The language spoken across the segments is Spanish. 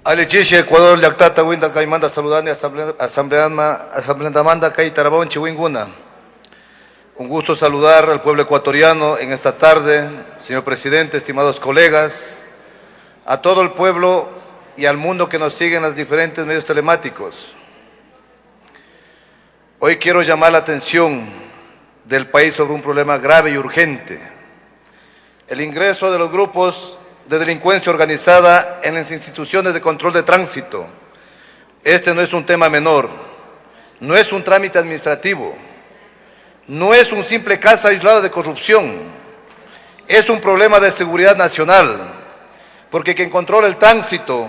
Alichiche, Ecuador, Yactata, Winda, Caimanda, Saludani, Asamblea Manda, Cay, Tarabón, Chihuinguna. Un gusto saludar al pueblo ecuatoriano en esta tarde, señor presidente, estimados colegas, a todo el pueblo y al mundo que nos sigue en los diferentes medios telemáticos. Hoy quiero llamar la atención del país sobre un problema grave y urgente: el ingreso de los grupos de delincuencia organizada en las instituciones de control de tránsito. Este no es un tema menor, no es un trámite administrativo, no es un simple caso aislado de corrupción, es un problema de seguridad nacional, porque quien controla el tránsito,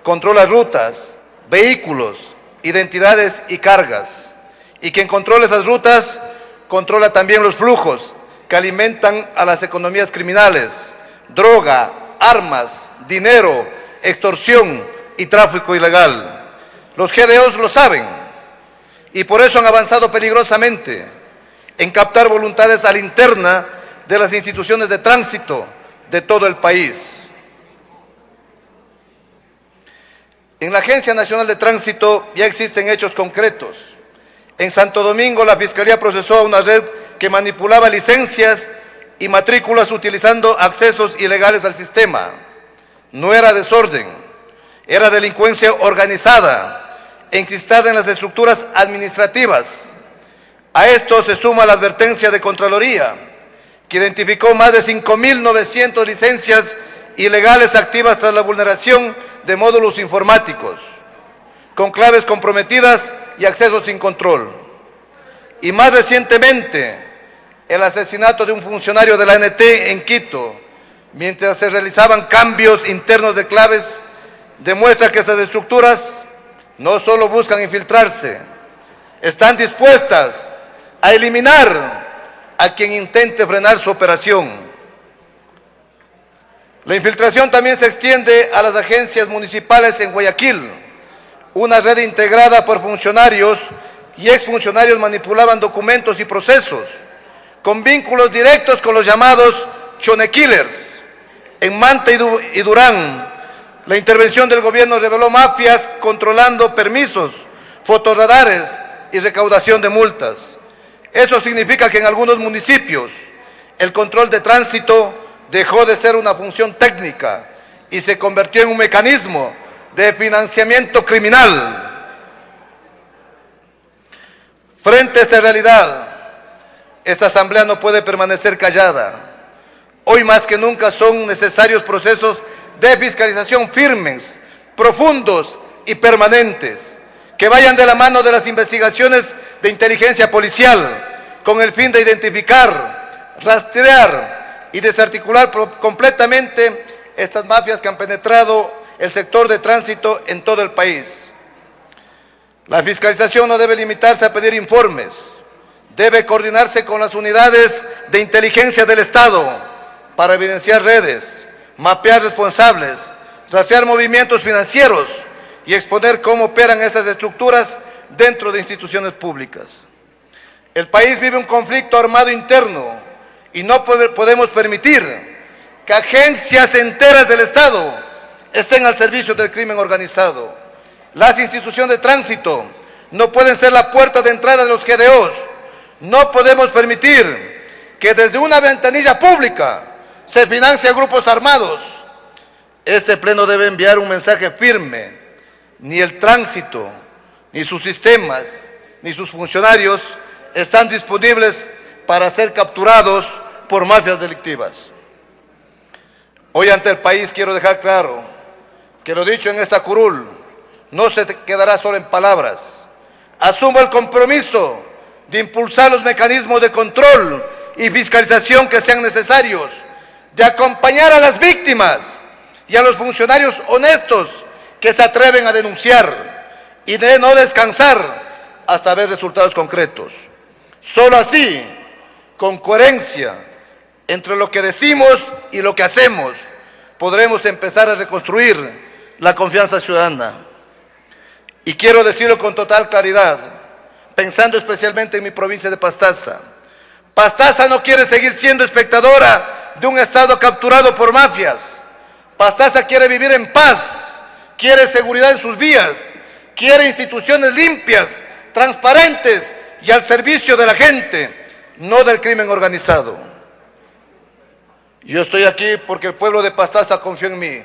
controla rutas, vehículos, identidades y cargas, y quien controla esas rutas, controla también los flujos que alimentan a las economías criminales: droga, armas, dinero, extorsión y tráfico ilegal. Los GDOs lo saben y por eso han avanzado peligrosamente en captar voluntades a la interna de las instituciones de tránsito de todo el país. En la Agencia Nacional de Tránsito ya existen hechos concretos. En Santo Domingo la Fiscalía procesó a una red que manipulaba licencias y matrículas utilizando accesos ilegales al sistema. No era desorden, era delincuencia organizada, enquistada en las estructuras administrativas. A esto se suma la advertencia de Contraloría, que identificó más de 5.900 licencias ilegales activas tras la vulneración de módulos informáticos, con claves comprometidas y accesos sin control. Y más recientemente, el asesinato de un funcionario de la ANT en Quito, mientras se realizaban cambios internos de claves, demuestra que estas estructuras no solo buscan infiltrarse, están dispuestas a eliminar a quien intente frenar su operación. La infiltración también se extiende a las agencias municipales en Guayaquil. Una red integrada por funcionarios y exfuncionarios manipulaban documentos y procesos, con vínculos directos con los llamados Chone Killers. En Manta y Durán, la intervención del gobierno reveló mafias controlando permisos, fotorradares y recaudación de multas. Eso significa que en algunos municipios el control de tránsito dejó de ser una función técnica y se convirtió en un mecanismo de financiamiento criminal. Frente a esta realidad, esta Asamblea no puede permanecer callada. Hoy más que nunca son necesarios procesos de fiscalización firmes, profundos y permanentes, que vayan de la mano de las investigaciones de inteligencia policial, con el fin de identificar, rastrear y desarticular completamente estas mafias que han penetrado el sector de tránsito en todo el país. La fiscalización no debe limitarse a pedir informes, debe coordinarse con las unidades de inteligencia del Estado para evidenciar redes, mapear responsables, rastrear movimientos financieros y exponer cómo operan esas estructuras dentro de instituciones públicas. El país vive un conflicto armado interno y no podemos permitir que agencias enteras del Estado estén al servicio del crimen organizado. Las instituciones de tránsito no pueden ser la puerta de entrada de los GDOs. No podemos permitir que desde una ventanilla pública se financie a grupos armados. Este pleno debe enviar un mensaje firme: ni el tránsito, ni sus sistemas, ni sus funcionarios están disponibles para ser capturados por mafias delictivas. Hoy ante el país quiero dejar claro que lo dicho en esta curul no se quedará solo en palabras. Asumo el compromiso de impulsar los mecanismos de control y fiscalización que sean necesarios, de acompañar a las víctimas y a los funcionarios honestos que se atreven a denunciar y de no descansar hasta ver resultados concretos. Solo así, con coherencia entre lo que decimos y lo que hacemos, podremos empezar a reconstruir la confianza ciudadana. Y quiero decirlo con total claridad, pensando especialmente en mi provincia de Pastaza. Pastaza no quiere seguir siendo espectadora de un Estado capturado por mafias. Pastaza quiere vivir en paz, quiere seguridad en sus vías, quiere instituciones limpias, transparentes y al servicio de la gente, no del crimen organizado. Yo estoy aquí porque el pueblo de Pastaza confió en mí.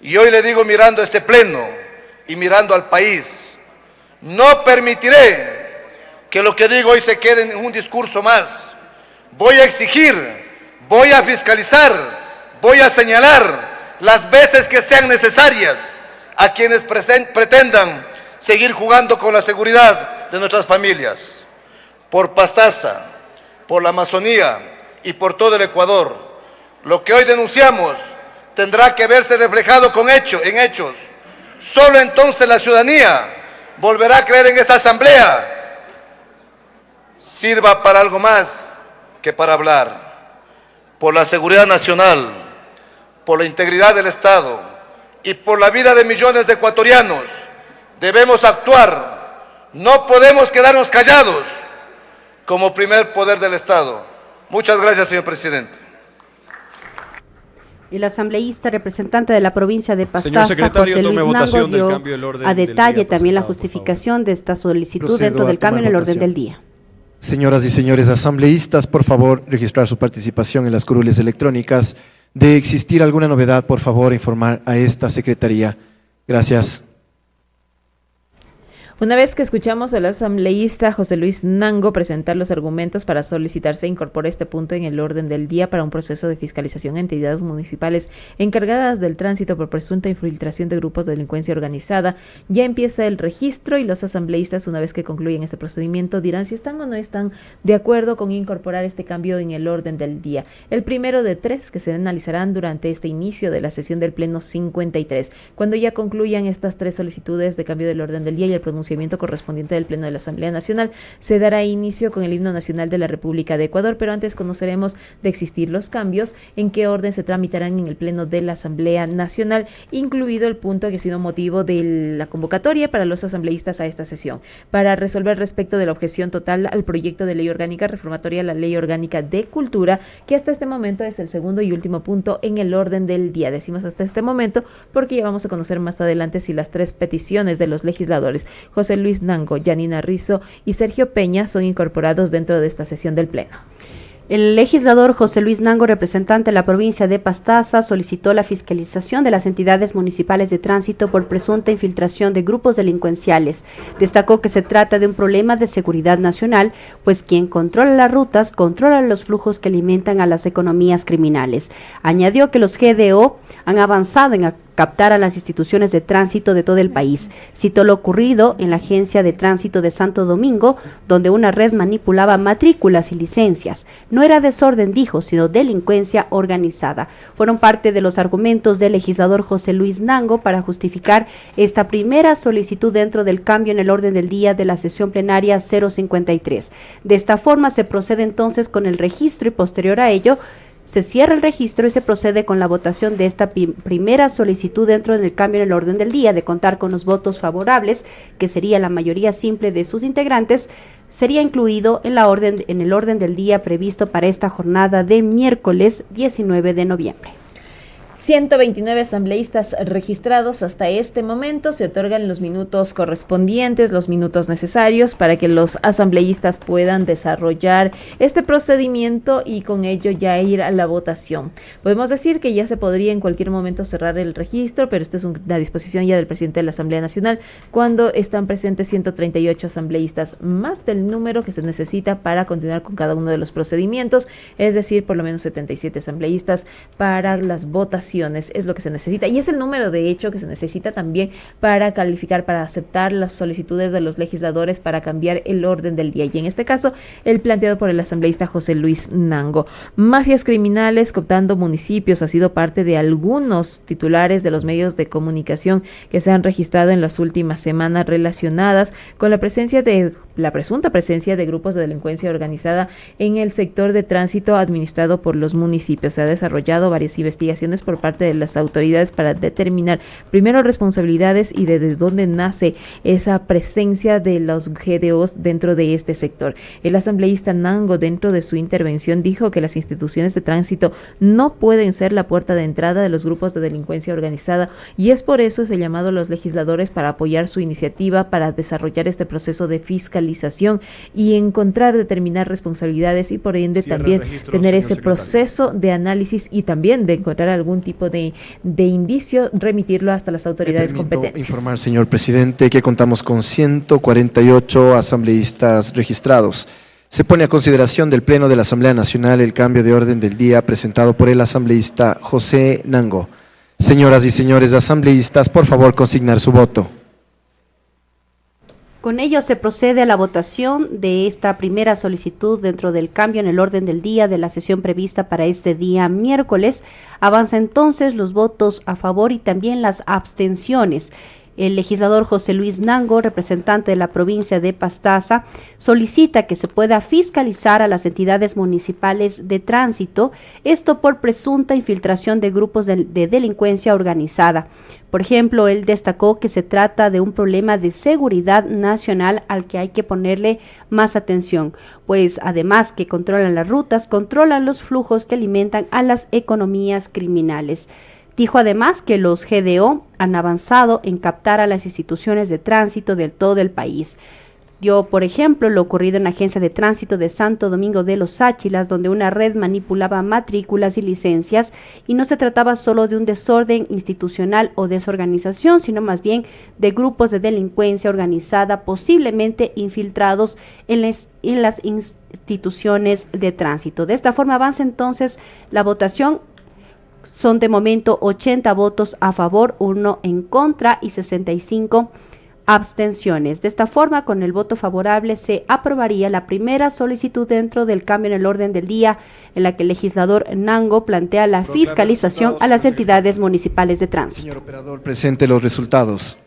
Y hoy le digo, mirando este pleno y mirando al país, no permitiré que lo que digo hoy se quede en un discurso más. Voy a exigir, voy a fiscalizar, voy a señalar las veces que sean necesarias a quienes pretendan seguir jugando con la seguridad de nuestras familias. Por Pastaza, por la Amazonía y por todo el Ecuador, lo que hoy denunciamos tendrá que verse reflejado en hechos. Solo entonces la ciudadanía volverá a creer en esta asamblea. Sirva para algo más que para hablar. Por la seguridad nacional, por la integridad del Estado y por la vida de millones de ecuatorianos, debemos actuar. No podemos quedarnos callados como primer poder del Estado. Muchas gracias, señor presidente. El asambleísta representante de la provincia de Pastaza, José Luis Nango, dio a detalle también la justificación de esta solicitud dentro del cambio en el orden del día. Señoras y señores asambleístas, por favor, registrar su participación en las curules electrónicas. De existir alguna novedad, por favor, informar a esta secretaría. Gracias. Una vez que escuchamos al asambleísta José Luis Nango presentar los argumentos para solicitar se incorpore este punto en el orden del día para un proceso de fiscalización a entidades municipales encargadas del tránsito por presunta infiltración de grupos de delincuencia organizada, ya empieza el registro y los asambleístas, una vez que concluyen este procedimiento, dirán si están o no están de acuerdo con incorporar este cambio en el orden del día. El primero de 3 que se analizarán durante este inicio de la sesión del Pleno 53. Cuando ya concluyan estas 3 solicitudes de cambio del orden del día y el pronunciamiento correspondiente del Pleno de la Asamblea Nacional, se dará inicio con el himno nacional de la República de Ecuador, pero antes conoceremos, de existir los cambios, en qué orden se tramitarán en el Pleno de la Asamblea Nacional, incluido el punto que ha sido motivo de la convocatoria para los asambleístas a esta sesión, para resolver respecto de la objeción total al proyecto de ley orgánica reformatoria a la Ley Orgánica de Cultura, que hasta este momento es el segundo y último punto en el orden del día. Decimos hasta este momento porque ya vamos a conocer más adelante si las 3 peticiones de los legisladores José Luis Nango, Yanina Rizzo y Sergio Peña son incorporados dentro de esta sesión del Pleno. El legislador José Luis Nango, representante de la provincia de Pastaza, solicitó la fiscalización de las entidades municipales de tránsito por presunta infiltración de grupos delincuenciales. Destacó que se trata de un problema de seguridad nacional, pues quien controla las rutas controla los flujos que alimentan a las economías criminales. Añadió que los GDO han avanzado en captar a las instituciones de tránsito de todo el país. Citó lo ocurrido en la Agencia de Tránsito de Santo Domingo, donde una red manipulaba matrículas y licencias. No era desorden, dijo, sino delincuencia organizada. Fueron parte de los argumentos del legislador José Luis Nango para justificar esta primera solicitud dentro del cambio en el orden del día de la sesión plenaria 053. De esta forma se procede entonces con el registro y posterior a ello se cierra el registro y se procede con la votación de esta primera solicitud dentro del cambio en el orden del día. De contar con los votos favorables, que sería la mayoría simple de sus integrantes, sería incluido en el orden del día previsto para esta jornada de miércoles 19 de noviembre. 129 asambleístas registrados hasta este momento. Se otorgan los minutos correspondientes, los minutos necesarios para que los asambleístas puedan desarrollar este procedimiento y con ello ya ir a la votación. Podemos decir que ya se podría en cualquier momento cerrar el registro, pero esto es una disposición ya del presidente de la Asamblea Nacional cuando están presentes 138 asambleístas, más del número que se necesita para continuar con cada uno de los procedimientos, es decir, por lo menos 77 asambleístas para las votaciones. Es lo que se necesita y es el número de hecho que se necesita también para calificar, para aceptar las solicitudes de los legisladores para cambiar el orden del día, y en este caso el planteado por el asambleísta José Luis Nango. Mafias criminales cooptando municipios ha sido parte de algunos titulares de los medios de comunicación que se han registrado en las últimas semanas relacionadas con la presunta presencia de grupos de delincuencia organizada en el sector de tránsito administrado por los municipios. Se ha desarrollado varias investigaciones por parte de las autoridades para determinar primero responsabilidades y desde dónde nace esa presencia de los GDOs dentro de este sector. El asambleísta Nango, dentro de su intervención, dijo que las instituciones de tránsito no pueden ser la puerta de entrada de los grupos de delincuencia organizada, y es por eso ese llamado a los legisladores para apoyar su iniciativa para desarrollar este proceso de fiscalización y encontrar, determinar responsabilidades y por ende también tener ese proceso de análisis y también de encontrar algún tipo de indicio, remitirlo hasta las autoridades competentes. Informar, señor presidente, que contamos con 148 asambleístas registrados. Se pone a consideración del Pleno de la Asamblea Nacional el cambio de orden del día presentado por el asambleísta José Nango. Señoras y señores asambleístas, por favor, consignar su voto. Con ello se procede a la votación de esta primera solicitud dentro del cambio en el orden del día de la sesión prevista para este día miércoles. Avanza entonces los votos a favor y también las abstenciones. El legislador José Luis Nango, representante de la provincia de Pastaza, solicita que se pueda fiscalizar a las entidades municipales de tránsito, esto por presunta infiltración de grupos de delincuencia organizada. Por ejemplo, él destacó que se trata de un problema de seguridad nacional al que hay que ponerle más atención, pues además que controlan las rutas, controlan los flujos que alimentan a las economías criminales. Dijo además que los GDO han avanzado en captar a las instituciones de tránsito de todo el país. Dio, por ejemplo, lo ocurrido en la Agencia de Tránsito de Santo Domingo de los Áchilas, donde una red manipulaba matrículas y licencias, y no se trataba solo de un desorden institucional o desorganización, sino más bien de grupos de delincuencia organizada, posiblemente infiltrados en las instituciones de tránsito. De esta forma avanza entonces la votación. Son de momento 80 votos a favor, 1 en contra y 65 abstenciones. De esta forma, con el voto favorable se aprobaría la primera solicitud dentro del cambio en el orden del día, en la que el legislador Nango plantea la fiscalización a las entidades municipales de tránsito. Señor operador, presente los resultados.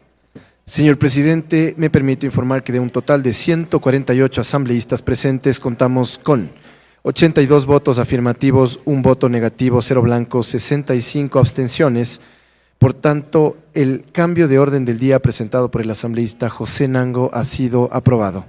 Señor presidente, me permito informar que de un total de 148 asambleístas presentes contamos con 82 votos afirmativos, 1 voto negativo, 0 blancos, 65 abstenciones. Por tanto, el cambio de orden del día presentado por el asambleísta José Nango ha sido aprobado.